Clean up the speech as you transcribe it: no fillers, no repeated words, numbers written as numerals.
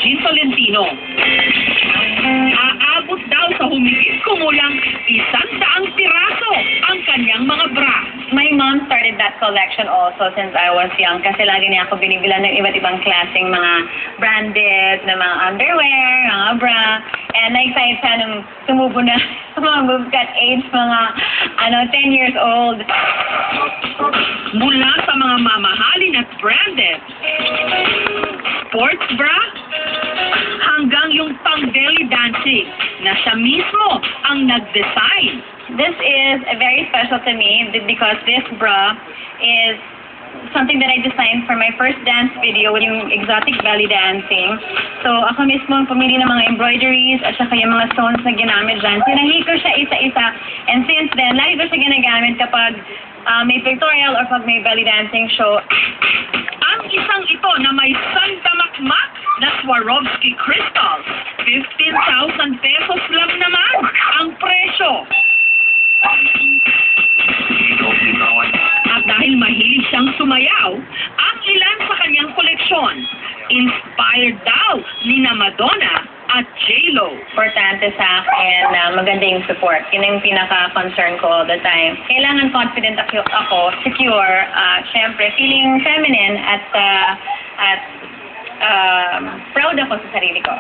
Jean Tolentino. Aabot daw sa humigit kumulang 100 piraso ang kanyang mga bra. My mom started that collection also since I was young kasi lagi niya ako binibilan ng iba't ibang klaseng mga branded na mga underwear, mga bra. And na-excite siya nung tumubo na sa mga boobcut age, mga 10 years old. Mula sa mga mamahalin at branded sports bra hanggang yung pang belly dancing na siya mismo ang nag-design. This is very special to me because this bra is something that I designed for my first dance video, yung exotic belly dancing. So, ako mismo ang pumili ng mga embroideries at saka yung mga stones na ginamit dyan. Sinahi ko siya isa-isa. And since then, lagi ko siya ginagamit kapag may pictorial or pag may belly dancing show. Ang isang ito na may sandamakmak na Swarovski crystals, 15,000 pesos lang naman ang presyo. At dahil mahilig siyang sumayaw, ang ilan sa kanyang koleksyon, inspired daw ni na Madonna at J-Lo. Importante sa akin na maganda yung support. Yun yung pinaka-concern ko all the time. Kailangan confident ako, secure, syempre feeling feminine at proud ako sa sarili ko.